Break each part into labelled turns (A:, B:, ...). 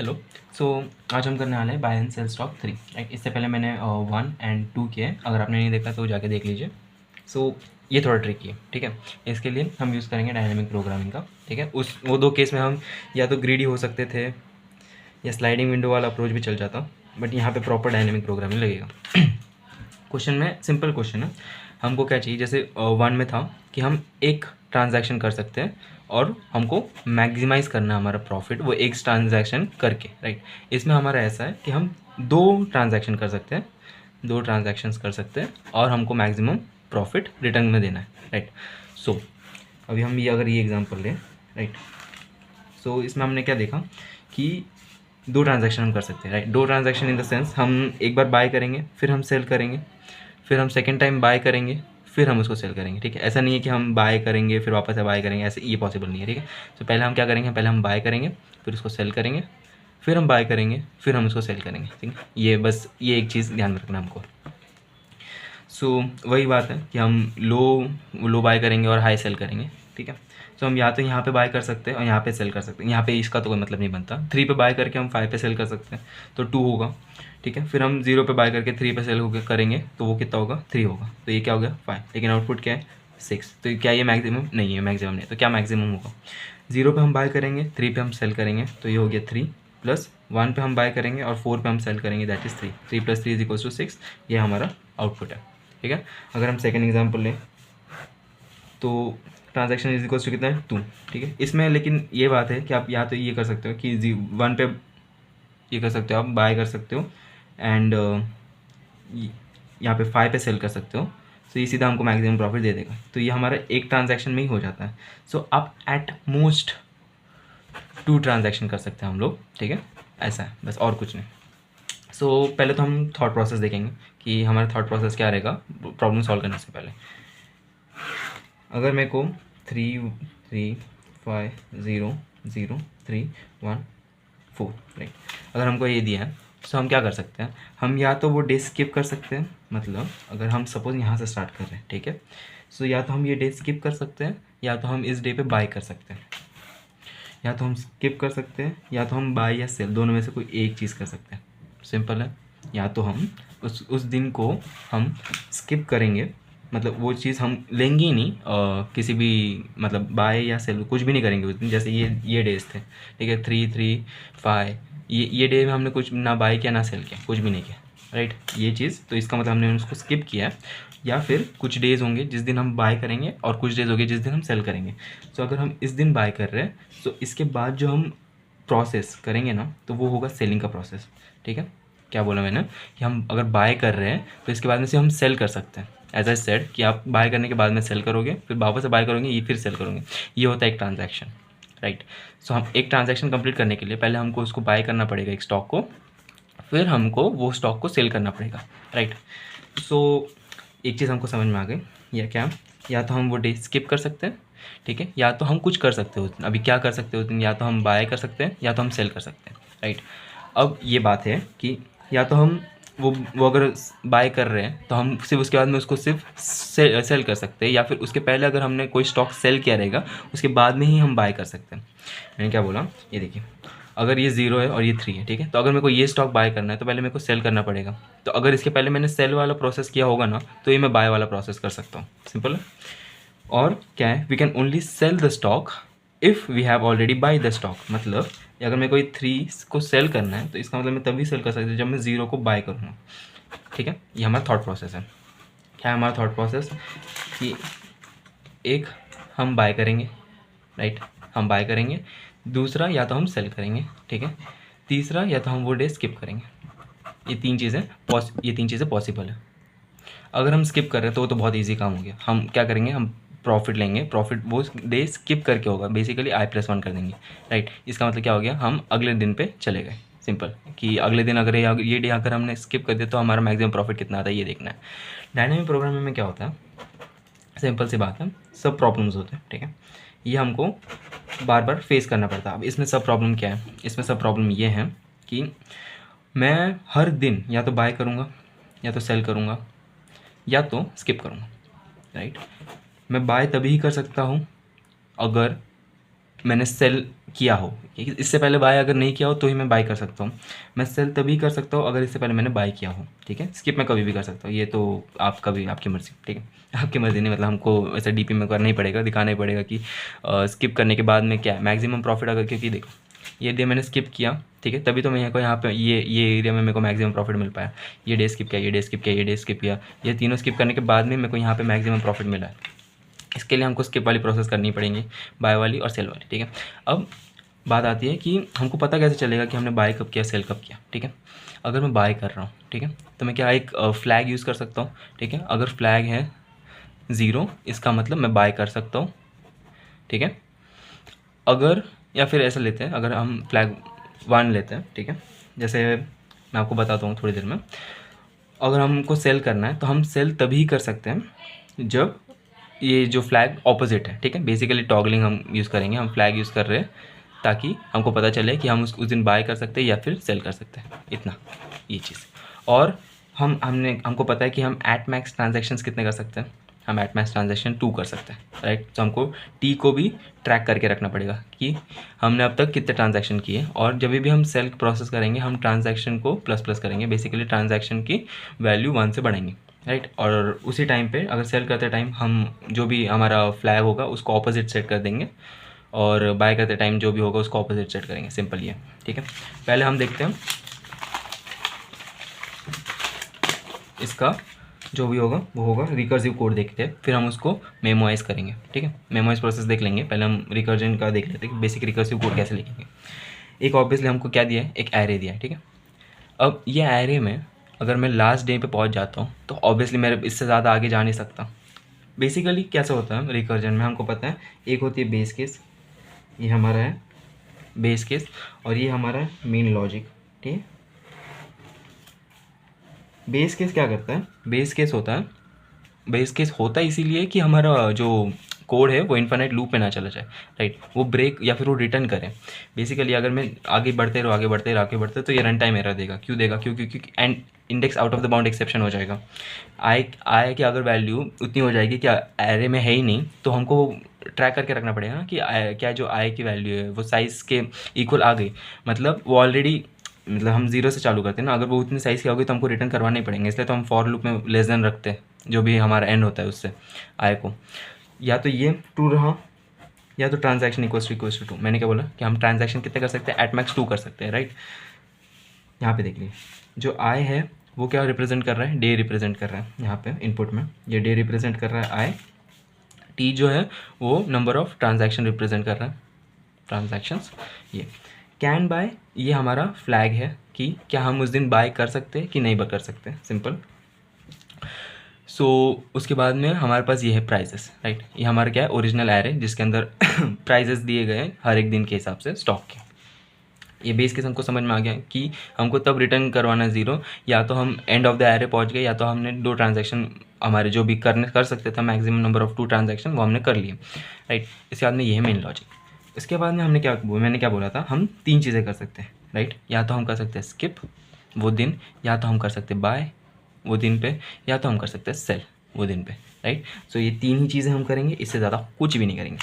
A: Hello. सो आज हम करने वाले हैं buy and sell stock 3। Right, इससे पहले मैंने 1 एंड 2 किए हैं। अगर आपने नहीं देखा तो जाके देख लीजिए। सो ये थोड़ा ट्रिकी है, ठीक है। इसके लिए हम यूज़ करेंगे डायनेमिक प्रोग्रामिंग का, ठीक है। उस वो दो केस में हम या तो ग्रीडी हो सकते थे या स्लाइडिंग विंडो वाला अप्रोच भी चल जाता, बट यहाँ पे प्रॉपर डायनेमिक प्रोग्रामिंग लगेगा। क्वेश्चन में सिंपल क्वेश्चन है, हमको क्या चाहिए, जैसे 1 में था कि हम एक ट्रांजैक्शन कर सकते हैं और हमको मैक्सिमाइज़ करना है हमारा प्रॉफिट वो एक ट्रांजैक्शन करके। राइट, इसमें हमारा ऐसा है कि हम 2 ट्रांजैक्शन कर सकते हैं, 2 ट्रांजैक्शंस कर सकते हैं और हमको मैक्सिमम प्रॉफिट रिटर्न में देना है। राइट, सो अभी हम ये अगर ये एग्जांपल लें, राइट, सो इसमें हमने क्या देखा कि 2 ट्रांजैक्शन हम कर सकते हैं। Right, 2 transaction in the sense हम एक बार बाय करेंगे, फिर हम सेल करेंगे, फिर हम सेकेंड टाइम बाय करेंगे, फिर हम उसको सेल करेंगे। ठीक है, ऐसा नहीं है कि हम बाय करेंगे फिर वापस से बाय करेंगे, ऐसे ये पॉसिबल नहीं है। ठीक है, तो पहले हम क्या करेंगे, पहले हम बाय करेंगे, फिर उसको सेल करेंगे, फिर हम बाय करेंगे, फिर हम उसको सेल करेंगे। ठीक है, ये बस ये एक चीज़ ध्यान में रखना हमको। सो वही बात है कि हम लो बाय करेंगे और हाई सेल करेंगे। ठीक है, सो हम या तो यहाँ पे बाय कर सकते हैं और यहाँ पे सेल कर सकते हैं। यहाँ पे इसका तो कोई मतलब नहीं बनता। 3 पे बाय करके हम 5 पे सेल कर सकते हैं तो 2 होगा। ठीक है, फिर हम 0 पे बाय करके 3 पे सेल होकर करेंगे तो वो कितना होगा, 3 होगा। तो ये क्या हो गया, 5। लेकिन आउटपुट क्या है, 6। तो क्या ये मैक्सिमम नहीं है, मैक्सिमम नहीं है। तो क्या मैक्सिमम होगा, 0 पे हम बाय करेंगे, 3 पे हम सेल करेंगे तो ये हो गया 3, प्लस 1 पे हम बाय करेंगे और 4 पे हम सेल करेंगे, दैट इज़ 3। 3 + 3 = 6। ये हमारा आउटपुट है। ठीक है, अगर हम सेकेंड एग्जाम्पल लें तो ट्रांजैक्शन इज इक्वल्स टू कितना है, 2। ठीक है, इसमें लेकिन ये बात है कि आप या तो ये कर सकते हो कि 1 पे ये कर सकते हो, आप बाय कर सकते हो एंड यहाँ पे 5 पे सेल कर सकते हो। सो ये सीधा हमको मैक्सिमम प्रॉफिट दे देगा। तो ये हमारा एक ट्रांजैक्शन में ही हो जाता है। सो आप एट मोस्ट 2 ट्रांजैक्शन कर सकते हैं हम लोग। ठीक है, ऐसा है बस, और कुछ नहीं। सो पहले तो हम थॉट प्रोसेस देखेंगे कि हमारा थॉट प्रोसेस क्या रहेगा प्रॉब्लम सॉल्व करने से पहले। अगर मेरे को 3 3 5 0 0 3 1 4, राइट, अगर हमको ये दिया है तो हम क्या कर सकते हैं, हम या तो वो डे स्किप कर सकते हैं, मतलब अगर हम सपोज यहाँ से स्टार्ट कर रहे हैं, ठीक है, सो या तो हम ये डे स्किप कर सकते हैं या तो हम इस डे पे बाय कर सकते हैं। या तो हम स्किप कर सकते हैं या तो हम बाय या सेल, दोनों में से कोई एक चीज़ कर सकते हैं। सिंपल है, या तो हम उस दिन को हम स्किप करेंगे, मतलब वो चीज़ हम लेंगे ही नहीं, किसी भी मतलब बाय या सेल कुछ भी नहीं करेंगे उस दिन। जैसे ये डेज थे, ठीक है, 3 3 5, ये डे में हमने कुछ ना बाय किया ना सेल किया, कुछ भी नहीं किया। राइट, ये चीज़ तो इसका मतलब हमने उसको स्किप किया है। या फिर कुछ डेज़ होंगे जिस दिन हम बाय करेंगे और कुछ डेज़ होंगे जिस दिन हम सेल करेंगे। सो अगर हम इस दिन बाय कर रहे हैं तो इसके बाद जो हम प्रोसेस करेंगे ना तो वो होगा सेलिंग का प्रोसेस। ठीक है, क्या बोला मैंने कि हम अगर बाय कर रहे हैं तो इसके बाद में से हम सेल कर सकते हैं। एज आई सेड कि आप बाय करने के बाद में सेल करोगे, फिर वापस से बाय करोगे, ये फिर सेल करोगे। ये होता है एक ट्रांजैक्शन। राइट, सो हम एक ट्रांजैक्शन कंप्लीट करने के लिए पहले हमको उसको बाय करना पड़ेगा एक स्टॉक को, फिर हमको वो स्टॉक को सेल करना पड़ेगा। राइट, सो एक चीज़ हमको समझ में आ गई, या क्या, या तो हम वो डे स्किप कर सकते हैं, ठीक है, या तो हम कुछ कर सकते हो उस दिन। अभी क्या कर सकते हो उस दिन, या तो हम बाय कर सकते हैं या तो हम सेल कर सकते हैं। राइट, अब ये बात है कि या तो हम वो अगर बाय कर रहे हैं तो हम सिर्फ उसके बाद में उसको सिर्फ सेल कर सकते हैं, या फिर उसके पहले अगर हमने कोई स्टॉक सेल किया रहेगा उसके बाद में ही हम बाय कर सकते हैं। मैंने क्या बोला, ये देखिए, अगर ये 0 है और ये 3 है, ठीक है, तो अगर मेरे को ये स्टॉक बाय करना है तो पहले मेरे को सेल करना पड़ेगा। तो अगर इसके पहले मैंने सेल वाला प्रोसेस किया होगा ना तो ये मैं बाय वाला प्रोसेस कर सकता हूँ। सिंपल है। और क्या है, we can only sell the stock if we have already buy the stock. मतलब अगर मेरे को ये 3 को सेल करना है तो इसका मतलब मैं तभी सेल कर सकता हूँ जब मैं 0 को बाय करूँगा। ठीक है, ये हमारा थॉट प्रोसेस है। क्या है हमारा थॉट प्रोसेस कि एक हम बाय करेंगे, राइट, हम बाय करेंगे, दूसरा या तो हम सेल करेंगे, ठीक है, तीसरा या तो हम वो डे स्किप करेंगे। ये तीन चीज़ें पॉसिबल है। अगर हम स्किप कर रहे हैं तो वो तो बहुत इजी काम हो गया। हम क्या करेंगे, हम प्रॉफिट लेंगे, प्रॉफिट वो डे स्किप करके होगा, बेसिकली i+1 कर देंगे। राइट, इसका मतलब क्या हो गया, हम अगले दिन पे चले गए। सिंपल कि अगले दिन अगर ये डे अगर हमने स्किप कर दिया तो हमारा मैक्सिमम प्रॉफिट कितना आता है ये देखना है। डायनेमिक प्रोग्रामिंग में क्या होता है, सिंपल सी बात है, सब प्रॉब्लम्स होते हैं। ठीक है, ये हमको बार बार फेस करना पड़ता है। अब इसमें सब प्रॉब्लम क्या है, इसमें सब प्रॉब्लम ये है कि मैं हर दिन या तो बाय करूँगा या तो सेल करूँगा या तो स्किप करूँगा। राइट, मैं बाय तभी कर सकता हूँ अगर मैंने सेल किया हो, इससे पहले बाय अगर नहीं किया हो तो ही मैं बाय कर सकता हूँ। मैं सेल तभी कर सकता हूँ अगर इससे पहले मैंने बाय किया हो, ठीक है। स्किप मैं कभी भी कर सकता हूँ, ये तो आप कभी आपकी मर्ज़ी, ठीक है। आपकी मर्ज़ी नहीं, मतलब हमको ऐसा डीपी में करना ही पड़ेगा, दिखाना ही पड़ेगा कि स्किप करने के बाद में क्या है मैक्सिमम प्रॉफिट। अगर क्योंकि देखो ये डे मैंने स्किप किया, ठीक है, तभी तो मैं यहाँ पे ये एरिया में मेरे को मैक्सिमम प्रॉफिट मिल पाया। ये डे स्किप किया, ये डे स्किप किया, ये डे स्किप किया, ये तीनों स्किप करने के बाद में मेरे को यहाँ पे मैक्सिमम प्रॉफिट मिला है। इसके लिए हमको स्किप वाली प्रोसेस करनी पड़ेगी, बाय वाली और सेल वाली, ठीक है। अब बात आती है कि हमको पता कैसे चलेगा कि हमने बाय कब किया, सेल कब किया, ठीक है। अगर मैं बाय कर रहा हूँ, ठीक है, तो मैं क्या एक फ्लैग यूज़ कर सकता हूँ, ठीक है। अगर फ्लैग है 0 इसका मतलब मैं बाय कर सकता हूँ, ठीक है। अगर या फिर ऐसा लेते हैं, अगर हम फ्लैग 1 लेते हैं, ठीक है, जैसे मैं आपको बताता हूँ थोड़ी देर में। अगर हमको सेल करना है तो हम सेल तभी कर सकते हैं जब ये जो फ्लैग ऑपोजिट है, ठीक है। बेसिकली टॉगलिंग हम यूज़ करेंगे, हम फ्लैग यूज़ कर रहे हैं ताकि हमको पता चले कि हम उस दिन बाय कर सकते हैं या फिर सेल कर सकते हैं, इतना ये चीज़। और हमको पता है कि हम एट मैक्स ट्रांजैक्शंस कितने कर सकते हैं, हम एट मैक्स ट्रांजैक्शन 2 कर सकते हैं, राइट। तो हमको टी को भी ट्रैक करके रखना पड़ेगा कि हमने अब तक कितने ट्रांजैक्शन किए, और जब भी हम सेल प्रोसेस करेंगे हम ट्रांजैक्शन को प्लस प्लस करेंगे, बेसिकली ट्रांजैक्शन की वैल्यू 1 से बढ़ाएंगे, राइट। और उसी टाइम पे अगर सेल करते टाइम हम जो भी हमारा फ्लैग होगा उसको ऑपोजिट सेट कर देंगे, और बाय करते टाइम जो भी होगा उसको ऑपोजिट सेट करेंगे, सिंपल ये, ठीक है। पहले हम देखते हैं इसका जो भी होगा वो होगा रिकर्सिव कोड देखते हैं, फिर हम उसको मेमोराइज करेंगे, ठीक है। मेमोराइज प्रोसेस देख लेंगे, पहले हम रिकर्जन का देख लेते हैं कि बेसिक रिकर्सिव कोड कैसे लिखेंगे। एक ऑब्वियसली हमको क्या दिया है, एक एरे दिया है, ठीक है। अब ये एरे में अगर मैं लास्ट डे पे पहुंच जाता हूँ तो ऑब्वियसली मैं इससे ज़्यादा आगे जा नहीं सकता। बेसिकली कैसा होता है रिकर्जन में, हमको पता है एक होती है बेस केस, ये हमारा है बेस केस, और ये हमारा है मेन लॉजिक, ठीक है। बेस केस क्या करता है, बेस केस होता है इसीलिए कि हमारा जो कोड है वो इन्फिनिट लूप में ना चला जाए, राइट। वो ब्रेक या फिर वो रिटर्न करे। बेसिकली अगर मैं आगे बढ़ते रहो तो ये रन टाइम एरर देगा। क्यों देगा, क्योंकि and index out of the bound exception हो जाएगा। आई की अगर वैल्यू उतनी हो जाएगी कि एरे में है ही नहीं, तो हमको ट्रैक करके रखना पड़ेगा ना कि क्या जो आई की वैल्यू है वो साइज़ के इक्वल आ गई, मतलब वो ऑलरेडी, मतलब हम 0 से चालू करते हैं ना, अगर वो उतनी साइज़ की होगी तो हमको रिटर्न करवाना ही पड़ेंगे। इसलिए तो हम फॉर लूप में लेस देन रखते हैं, जो भी हमारा एंड होता है उससे आई को, या तो ये ट्रू रहा या तो ट्रांजैक्शन इक्वल्स टू 2। मैंने क्या बोला कि हम ट्रांजैक्शन कितने कर सकते हैं, एट मैक्स 2 कर सकते हैं, राइट। यहाँ पे देख लीजिए जो आई है वो क्या रिप्रेजेंट कर रहा है, डे रिप्रेजेंट कर रहा है। यहाँ पे इनपुट में ये डे रिप्रेजेंट कर रहा है आई, टी जो है वो नंबर ऑफ ट्रांजैक्शन रिप्रेजेंट कर रहा है, ट्रांजैक्शंस। ये कैन बाय, ये हमारा फ्लैग है कि क्या हम उस दिन बाय कर सकते हैं कि नहीं कर सकते, सिंपल। सो उसके बाद में हमारे पास ये है प्राइजेस, राइट। ये हमारा क्या है, ओरिजिनल एरे जिसके अंदर प्राइजेस दिए गए हैं हर एक दिन के हिसाब से स्टॉक के। ये बेस केस हमको समझ में आ गया कि हमको तब रिटर्न करवाना 0, या तो हम एंड ऑफ द एरे पहुंच गए, या तो हमने 2 ट्रांजैक्शन हमारे जो भी कर सकते थे मैक्सिमम नंबर ऑफ 2 ट्रांजैक्शन वो हमने कर लिए, राइट। इसके बाद में ये है मेन लॉजिक। इसके बाद में मैंने क्या बोला था, हम 3 चीज़ें कर सकते हैं, राइट। या तो हम कर सकते हैं स्किप वो दिन, या तो हम कर सकते हैं बाय वो दिन पे, या तो हम कर सकते हैं सेल वो दिन पे, राइट। सो ये 3 ही चीज़ें हम करेंगे, इससे ज़्यादा कुछ भी नहीं करेंगे।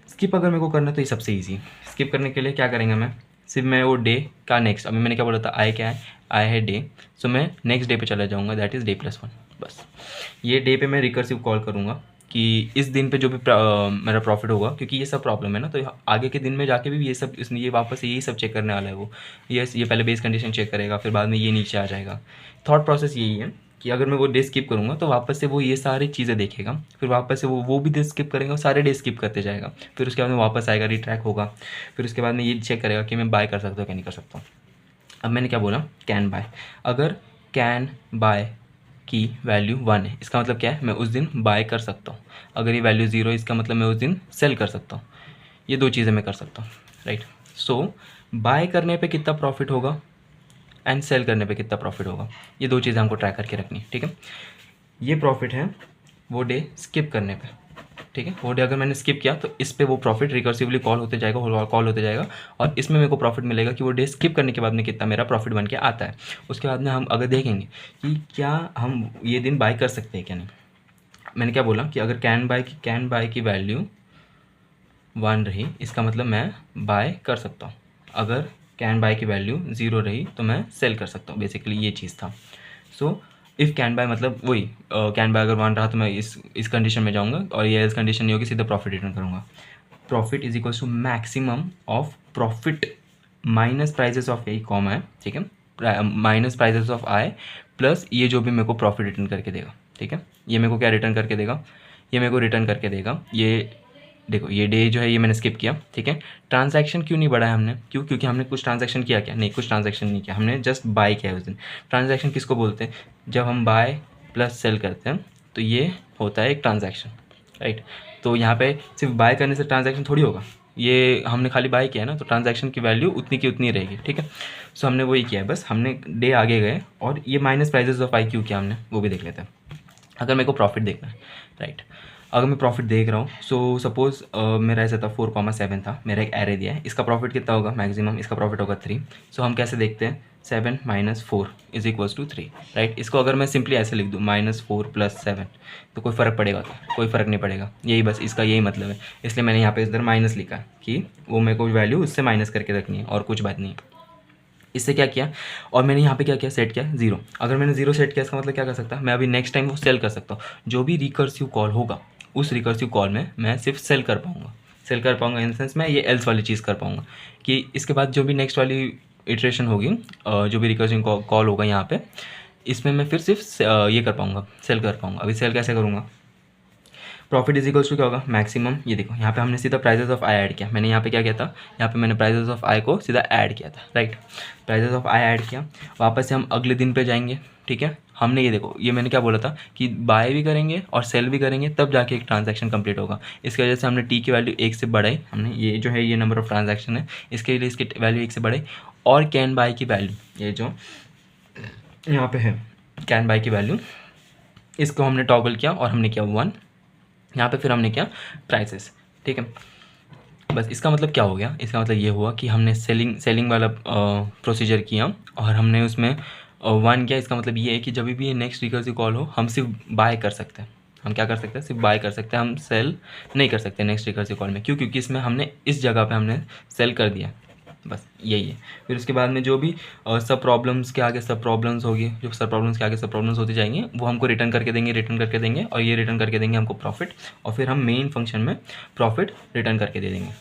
A: स्किप अगर मेरे को करना है तो ये सबसे ईजी। स्किप करने के लिए क्या करेंगे, मैं सिर्फ मैं वो डे का नेक्स्ट, अभी मैंने क्या बोला था, आई क्या है, आई है डे, सो मैं नेक्स्ट डे पे चला जाऊँगा, दैट इज़ डे +1। बस ये डे पे मैं रिकर्सिव कॉल करूँगा कि इस दिन पे जो भी मेरा प्रॉफिट होगा, क्योंकि ये सब प्रॉब्लम है ना, तो आगे के दिन में जाके भी ये सब इसने ये वापस यही सब चेक करने वाला है वो। ये पहले बेस कंडीशन चेक करेगा, फिर बाद में ये नीचे आ जाएगा। थॉट प्रोसेस यही है कि अगर मैं वो डे स्किप करूँगा तो वापस से वो ये सारी चीज़ें देखेगा, फिर वापस से वो भी डे स्किप करेगा, सारे डे स्किप करते जाएगा, फिर उसके बाद में वापस आएगा, रिट्रैक होगा, फिर उसके बाद में ये चेक करेगा कि मैं बाय कर सकता हूँ क्या नहीं कर सकता हूँ। अब मैंने क्या बोला, कैन बाय। अगर कैन बाय की वैल्यू 1 है, इसका मतलब क्या है, मैं उस दिन बाय कर सकता हूँ। अगर ये वैल्यू 0 है, इसका मतलब मैं उस दिन सेल कर सकता हूँ। ये 2 चीज़ें मैं कर सकता हूँ, राइट। सो बाय करने पे कितना प्रॉफिट होगा एंड सेल करने पे कितना प्रॉफिट होगा, ये 2 चीज़ें हमको ट्रैक करके रखनी है, ठीक है। ये प्रॉफिट है वो डे स्किप करने पे, ठीक है। वो डे अगर मैंने स्किप किया तो इस पे वो प्रॉफिट रिकर्सिवली कॉल होते जाएगा, और इसमें मेरे को प्रॉफिट मिलेगा कि वो डे स्किप करने के बाद में कितना मेरा प्रॉफिट बन के आता है। उसके बाद में हम अगर देखेंगे कि क्या हम ये दिन बाय कर सकते हैं क्या नहीं। मैंने क्या बोला कि अगर कैन बाय की वैल्यू 1 रही, इसका मतलब मैं बाय कर सकता हूँ। अगर कैन बाय की वैल्यू 0 रही तो मैं सेल कर सकता हूँ, बेसिकली ये चीज़ था। सो इफ़ कैन बाय मतलब वही कैन बाय अगर 1 रहा तो मैं इस कंडीशन में जाऊँगा, और ये एल्स कंडीशन नहीं होगी, सीधा प्रॉफिट रिटर्न करूँगा। Profit is equals to maximum of profit minus prices of A comma है, ठीक है, minus prices of I plus ये जो भी मेरे को प्रॉफिट रिटर्न करके देगा, ठीक है। ये मेरे को क्या रिटर्न करके देगा, ये मेरे को रिटर्न करके देगा, ये देखो ये डे जो है ये मैंने स्किप किया, ठीक है। ट्रांजैक्शन क्यों नहीं बढ़ाया हमने, क्योंकि हमने कुछ ट्रांजैक्शन किया क्या, नहीं कुछ ट्रांजैक्शन नहीं किया, हमने जस्ट बाय किया है उस दिन। ट्रांजैक्शन किसको बोलते हैं, जब हम बाय प्लस सेल करते हैं तो ये होता है एक ट्रांजैक्शन, राइट। तो यहाँ पे सिर्फ बाय करने से ट्रांजैक्शन थोड़ी होगा, ये हमने खाली बाय किया है ना, तो ट्रांजैक्शन की वैल्यू उतनी की उतनी रहेगी, ठीक है। सो हमने वही किया है, बस हमने डे आगे गए और ये माइनस प्राइजेस ऑफ आई क्यों किया हमने वो भी देख लेते हैं। अगर मेरे को प्रॉफिट देखना है, राइट, अगर मैं प्रॉफिट देख रहा हूँ, सो सपोज़ मेरा ऐसा था 4,7 था, मेरा एक एरे दिया है, इसका प्रॉफिट कितना होगा मैक्सिमम, इसका प्रॉफिट होगा 3। सो हम कैसे देखते हैं, 7 - 4 इज इक्वल्स टू 3, राइट। इसको अगर मैं सिंपली ऐसे लिख दूँ -4 + 7 तो कोई फ़र्क पड़ेगा, तो कोई फ़र्क नहीं पड़ेगा, यही बस इसका यही मतलब है, इसलिए मैंने यहाँ पे इधर माइनस लिखा कि वो मेरे को वैल्यू उससे माइनस करके रखनी है और कुछ बात नहीं है। इससे क्या किया, और मैंने यहाँ पे क्या किया, सेट किया 0। अगर मैंने 0 सेट किया इसका मतलब क्या कर सकता है, मैं अभी नेक्स्ट टाइम वो सेल कर सकता हूँ। जो भी रिकर्सिव कॉल होगा उस रिकर्सिव कॉल में मैं सिर्फ सेल कर पाऊँगा इन सेंस मैं ये एल्स वाली चीज़ कर पाऊँगा कि इसके बाद जो भी नेक्स्ट वाली इटरेशन होगी, जो भी रिकर्सिव कॉल होगा यहाँ पे, इसमें मैं फिर सिर्फ ये कर पाऊँगा, सेल कर पाऊँगा। अभी सेल कैसे करूँगा, प्रॉफिट इज इक्वल्स टू क्या होगा, मैक्सिमम, ये देखो यहाँ पे हमने सीधा प्राइजेस ऑफ आई ऐड किया, मैंने यहाँ पे क्या किया था, यहाँ पे मैंने प्राइजेस ऑफ आई को सीधा ऐड किया था, right. Prices of I add किया, वापस से हम अगले दिन पे जाएंगे, ठीक है। हमने ये देखो, ये मैंने क्या बोला था कि बाय भी करेंगे और सेल भी करेंगे तब जाके एक ट्रांजैक्शन कंप्लीट होगा। इसकी वजह से हमने टी की वैल्यू 1 से बढ़ाई, हमने ये जो है ये नंबर ऑफ ट्रांजैक्शन है इसके लिए इसकी वैल्यू 1 से बढ़ाई, और कैन बाय की वैल्यू ये जो यहाँ पे है कैन बाय की वैल्यू, इसको हमने टॉगल किया और हमने किया 1, यहाँ पे फिर हमने किया प्राइसेस, ठीक है। बस इसका मतलब क्या हो गया, इसका मतलब ये हुआ कि हमने सेलिंग वाला प्रोसीजर किया और हमने उसमें 1 किया। इसका मतलब ये है कि जब भी ये नेक्स्ट रिकर्सिव कॉल हो हम सिर्फ बाय कर सकते हैं, हम क्या कर सकते हैं, सिर्फ बाय कर सकते हैं, हम सेल नहीं कर सकते नेक्स्ट रिकर्सिव कॉल में। क्यों, क्योंकि इसमें हमने इस जगह पे हमने सेल कर दिया, बस यही है। फिर उसके बाद में जो भी सब प्रॉब्लम्स के आगे सब प्रॉब्लम्स होगी, जो सब प्रॉब्लम्स के आगे सब प्रॉब्लम्स होती जाएंगी वो हमको रिटर्न करके देंगे और ये रिटर्न करके देंगे हमको प्रॉफिट, और फिर हम मेन फंक्शन में प्रॉफिट रिटर्न करके दे देंगे।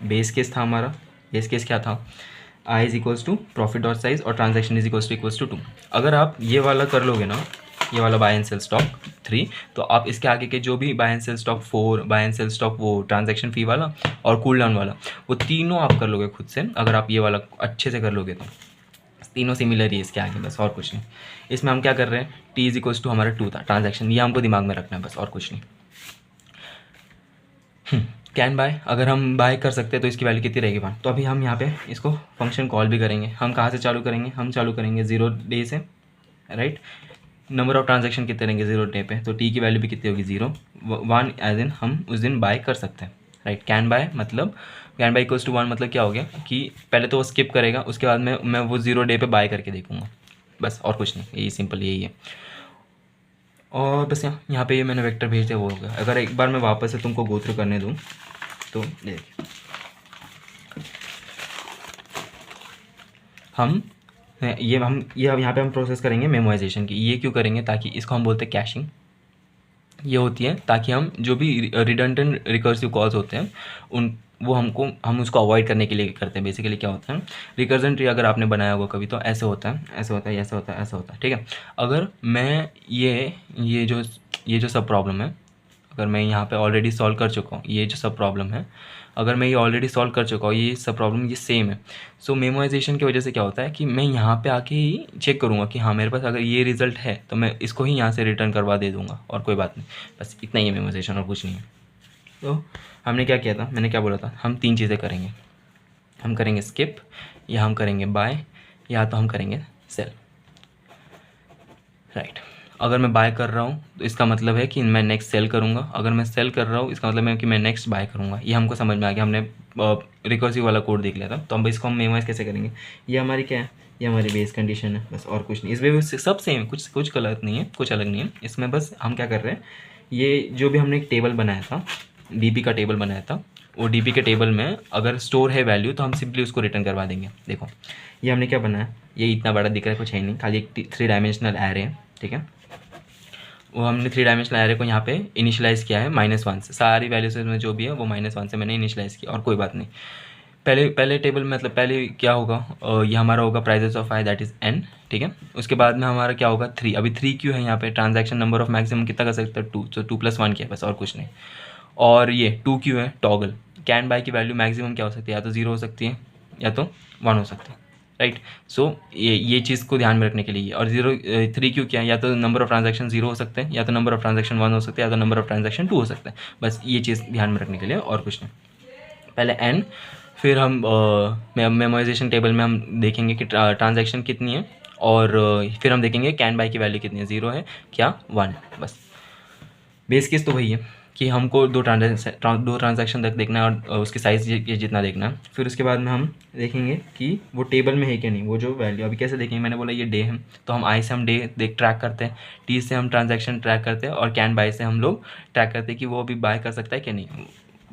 A: बेस केस था हमारा, बेस केस क्या था, I is equals to profit dot size और ट्रांजैक्शन इज इक्वल्स टू 2। अगर आप ये वाला कर लोगे ना, ये वाला बाय एंड सेल स्टॉक 3, तो आप इसके आगे के जो भी buy and sell stock 4, buy and sell stock वो ट्रांजैक्शन फी वाला और कूल डाउन वाला, वो तीनों आप कर लोगे खुद से। अगर आप ये वाला अच्छे से कर लोगे तो तीनों सिमिलर ही इसके आगे, बस और कुछ नहीं। इसमें हम क्या कर रहे हैं, टी इज इक्वल्स टू हमारा 2 था ट्रांजैक्शन, ये हमको दिमाग में रखना है बस और कुछ नहीं। कैन बाय, अगर हम बाय कर सकते हैं तो इसकी वैल्यू कितनी रहेगी 1। तो अभी हम यहाँ पे इसको फंक्शन कॉल भी करेंगे। हम कहाँ से चालू करेंगे, हम चालू करेंगे 0 डे से, राइट। नंबर ऑफ ट्रांजैक्शन कितने रहेंगे 0 डे पे, तो टी की वैल्यू भी कितनी होगी 0, 1 एज इन हम उस दिन बाय कर सकते हैं, राइट। कैन बाय मतलब कैन बाय इक्वल्स टू 1 मतलब क्या हो गया कि पहले तो वो स्किप करेगा, उसके बाद में मैं वो 0 डे पे बाय करके देखूंगा, बस और कुछ नहीं, यही सिंपल यही है। और बस यहाँ पे ये मैंने वेक्टर भेज दिया वो हो गया। अगर एक बार मैं वापस से तुमको गो थ्रू करने दूँ तो देखिए, हम यहाँ पे हम प्रोसेस करेंगे मेमोराइजेशन की। ये क्यों करेंगे, ताकि इसको हम बोलते हैं कैशिंग। ये होती है ताकि हम जो भी रिडंडेंट रिकर्सिव कॉल्स होते हैं हम उसको अवॉइड करने के लिए करते हैं। बेसिकली क्या होता है, रिकर्जन ट्री अगर आपने बनाया होगा कभी तो ऐसे होता है, ऐसे होता है, ऐसा होता है, ऐसा होता है, ठीक है। अगर मैं ये जो सब प्रॉब्लम है, अगर मैं यहाँ पे ऑलरेडी सॉल्व कर चुका हूँ, ये जो सब प्रॉब्लम है अगर मैं ये ऑलरेडी सॉल्व कर चुका हूँ, ये सब प्रॉब्लम ये सेम है। सो मेमोराइजेशन की वजह से क्या होता है कि मैं यहाँ पे आके ही चेक करूँगा कि हाँ मेरे पास अगर ये रिज़ल्ट है तो मैं इसको ही यहाँ से रिटर्न करवा दे दूँगा और कोई बात नहीं, बस इतना ही है मेमोराइजेशन और कुछ नहीं है। तो हमने क्या किया था, मैंने क्या बोला था, हम 3 चीज़ें करेंगे। हम करेंगे स्किप, या हम करेंगे बाय, या तो हम करेंगे सेल, राइट। अगर मैं बाय कर रहा हूँ तो इसका मतलब है कि मैं नेक्स्ट सेल करूँगा, अगर मैं सेल कर रहा हूँ इसका मतलब है कि मैं नेक्स्ट बाय करूँगा। ये हमको समझ में आ गया, हमने रिकर्सिव वाला कोड देख लिया था। तो अब इसको हम मेमोराइज कैसे करेंगे, ये हमारी क्या है, ये हमारी बेस कंडीशन है, बस और कुछ नहीं। इसमें सब सेम है, कुछ गलत नहीं है, कुछ अलग नहीं है। इसमें बस हम क्या कर रहे हैं, ये जो भी हमने एक टेबल बनाया था डीपी का टेबल बनाया था, वो डीपी के टेबल में अगर स्टोर है वैल्यू तो हम सिंपली उसको रिटर्न करवा देंगे। देखो ये हमने क्या बनाया, ये इतना बड़ा दिख रहा है, कुछ है नहीं, खाली एक 3 डायमेंशनल एरे है, ठीक है। वो हमने 3 डायमेंशनल एरे को यहाँ पे इनिशियलाइज़ किया है -1 से, सारी वैल्यूज में जो भी है वो -1 से मैंने इनिशियलाइज़ किया, और कोई बात नहीं। पहले टेबल में मतलब पहले क्या होगा, ये हमारा होगा prices of I that is n, ठीक है। उसके बाद में हमारा क्या होगा 3, अभी 3 क्यों है यहाँ पे, ट्रांजैक्शन नंबर ऑफ मैक्सिमम कितना कर सकते हैं 2, तो 2 + 1 किया बस, और कुछ नहीं। और ये 2 क्यों है, टॉगल, कैन बाय की वैल्यू मैक्सिमम क्या हो सकती है, या तो 0 हो सकती है या तो 1 हो सकती है, राइट। सो ये चीज़ को ध्यान में रखने के लिए, और 3 क्यों क्या है, या तो नंबर ऑफ ट्रांजैक्शन 0 हो सकते हैं, या तो नंबर ऑफ ट्रांजैक्शन 1 हो सकते हैं, या तो नंबर ऑफ ट्रांजैक्शन 2 हो सकते हैं, बस ये चीज़ ध्यान में रखने के लिए, और कुछ नहीं। पहले n, फिर हम मेमोराइजेशन टेबल में हम देखेंगे कि ट्रांजैक्शन कितनी है, और फिर हम देखेंगे कैन बाय की वैल्यू कितनी है, 0 है क्या 1 है, बस। बेस केस तो वही है कि हमको दो ट्रांजैक्शन तक देखना है, और उसकी साइज़ ये जितना देखना है। फिर उसके बाद में हम देखेंगे कि वो टेबल में है कि नहीं, वो जो वैल्यू अभी कैसे देखेंगे, मैंने बोला ये डे है, तो हम आई से हम डे ट्रैक करते हैं, टी से हम ट्रांजैक्शन ट्रैक करते हैं, और कैन बाय से हम लोग ट्रैक करते हैं कि वो अभी बाय कर सकता है कि नहीं।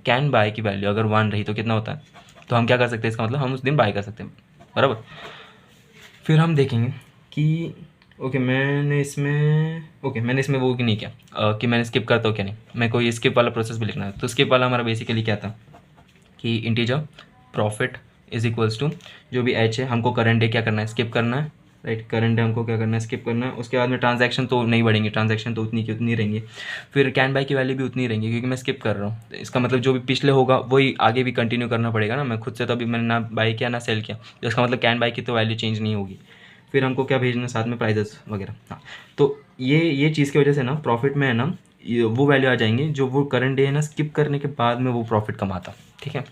A: कैन बाय की वैल्यू अगर 1 रही तो कितना होता है, तो हम क्या कर सकते हैं, इसका मतलब हम उस दिन बाय कर सकते हैं, बराबर। फिर हम देखेंगे कि मैंने इसमें वो कि नहीं किया, कि मैंने स्किप करता हूँ क्या नहीं, मेरे को ये स्किप वाला प्रोसेस भी लिखना है। तो स्किप वाला हमारा बेसिकली क्या था कि integer profit is equals to जो भी एच है, हमको करंट डे क्या करना है, स्किप करना है, राइट। करंट डे हमको क्या करना है, स्किप करना है। उसके बाद में ट्रांजैक्शन तो नहीं बढ़ेंगे, ट्रांजैक्शन तो उतनी की उतनी रहेंगी, फिर कैन बाय की वैल्यू भी उतनी रहेंगी क्योंकि मैं स्किप कर रहा हूँ। तो इसका मतलब जो भी पिछले होगा वही आगे भी कंटिन्यू करना पड़ेगा ना, मैं खुद से तो अभी मैंने ना बाय किया ना सेल किया, तो इसका मतलब कैन बाय की तो वैल्यू चेंज नहीं होगी। फिर हमको क्या भेजना है साथ में, प्राइजेस वगैरह, हाँ। तो ये चीज़ की वजह से ना प्रॉफिट में है ना वो वैल्यू आ जाएंगी जो वो करंट डे है ना स्किप करने के बाद में वो प्रॉफिट कमाता, ठीक है।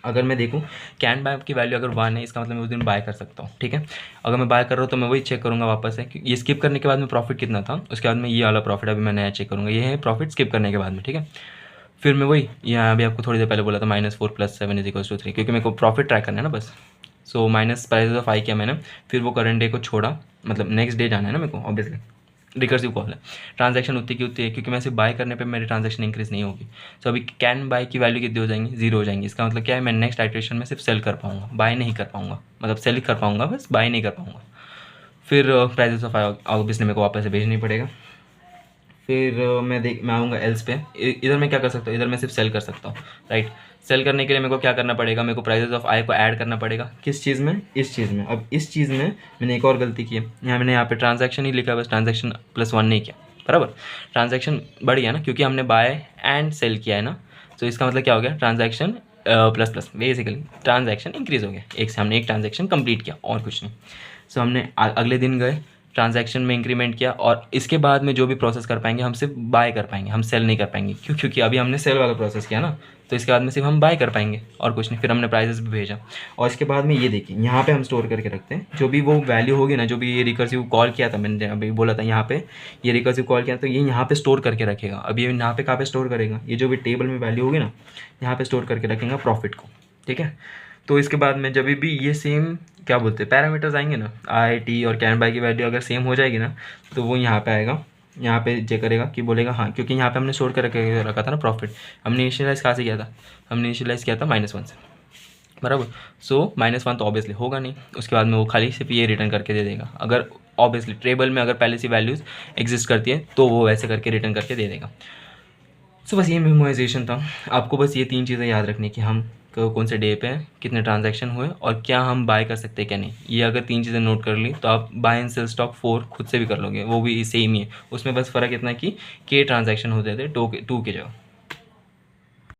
A: अगर मैं देखूँ कैन बाय की वैल्यू अगर 1 है, इसका मतलब मैं उस दिन बाय कर सकता हूँ, ठीक है। अगर मैं बाय कर रहा हूँ तो मैं वही चेक करूँगा वापस है कि ये स्किप करने के बाद में प्रॉफिट कितना था, उसके बाद में ये वाला प्रॉफिट अभी मैं नया चेक करूँगा, ये है प्रॉफिट स्किप करने के बाद में, ठीक है। फिर मैं वही यहाँ अभी आपको थोड़ी देर पहले बोला था -4 + 7 = 3, क्योंकि मेरे को प्रॉफिट ट्रैक करना है ना बस। सो माइनस प्राइजेस ऑफ आई किया मैंने, फिर वो करंट डे को छोड़ा, मतलब नेक्स्ट डे जाना है ना मेरे को, ऑब्वियसली रिकर्सिव कॉल है। ट्रांजैक्शन उतनी की उतनी है क्योंकि मैं सिर्फ बाय करने पे मेरी ट्रांजैक्शन इंक्रीज नहीं होगी। सो अभी कैन बाय की वैल्यू कितनी हो जाएंगी, 0 हो जाएंगी। इसका मतलब क्या है, मैं नेक्स्ट आइटरेशन में सिर्फ सेल कर पाऊंगा, बाय नहीं कर पाऊंगा, मतलब सेल कर पाऊंगा बस, बाय नहीं कर पाऊंगा। फिर प्राइजेस ऑफ ऑब्वियसली मेरे को वापस से भेजना ही पड़ेगा। फिर मैं आऊँगा एल्स पे, इधर मैं क्या कर सकता हूँ, इधर मैं सिर्फ सेल कर सकता हूँ, राइट। सेल करने के लिए मेरे को क्या करना पड़ेगा, मेरे को प्राइजेस ऑफ आई को ऐड करना पड़ेगा, किस चीज़ में, इस चीज़ में। अब इस चीज़ में मैंने एक और गलती की है, मैंने यहाँ पे ट्रांजैक्शन ही लिखा, बस ट्रांजैक्शन +1 नहीं किया, बराबर। ट्रांजैक्शन बढ़ गया ना क्योंकि हमने बाय एंड सेल किया है ना, तो इसका मतलब क्या हो गया, transaction plus basically transaction increase हो गया, एक से हमने एक ट्रांजैक्शन कंप्लीट किया, और कुछ नहीं। सो हमने अगले दिन गए, ट्रांजैक्शन में इंक्रीमेंट किया, और इसके बाद में जो भी प्रोसेस कर पाएंगे हम सिर्फ बाय कर पाएंगे, हम सेल नहीं कर पाएंगे, क्योंकि अभी हमने सेल वाला प्रोसेस किया ना, तो इसके बाद में सिर्फ हम बाय कर पाएंगे और कुछ नहीं। फिर हमने प्राइजेस भी भेजा, और इसके बाद में ये देखिए यहाँ पे हम स्टोर करके रखते हैं जो भी वो वैल्यू होगी ना, जो भी ये रिकर्सिव कॉल किया था मैंने अभी बोला था, यहाँ पे ये रिकर्सिव कॉल किया तो ये यहाँ पे स्टोर करके रखेगा। अभी ये यहाँ पे कहाँ पे स्टोर करेगा, ये जो भी टेबल में वैल्यू होगी ना यहाँ पे स्टोर करके रखेगा प्रॉफिट को, ठीक है। तो इसके बाद में जब भी ये सेम क्या बोलते हैं पैरामीटर्स आएंगे ना, आई टी और कैन बाय की वैल्यू अगर सेम हो जाएगी ना, तो वो यहाँ पे आएगा, यहाँ पे चेक करेगा कि बोलेगा हाँ, क्योंकि यहाँ पे हमने स्टोर कर रखा था ना प्रॉफिट। हमने इनिशियलाइज़ कहाँ से किया था, हमने इनिशियलाइज़ किया था -1 से, बराबर। सो -1 तो ऑब्वियसली होगा नहीं, उसके बाद में वो खाली सिर्फ ये रिटर्न करके दे देगा। अगर ऑब्वियसली टेबल में अगर पहले से वैल्यूज़ एग्जिस्ट करती है तो वो वैसे करके रिटर्न करके दे देगा। सो बस ये मेमोराइजेशन था। आपको बस ये 3 चीज़ें याद रखनी कि हम कौन से डे पे हैं, कितने ट्रांजैक्शन हुए, और क्या हम बाय कर सकते हैं क्या नहीं। ये अगर 3 चीज़ें नोट कर ली तो आप बाय एंड सेल स्टॉक 4 खुद से भी कर लोगे, वो भी सेम ही है। उसमें बस फ़र्क इतना है कि ट्रांजैक्शन होते थे 2 के जगह।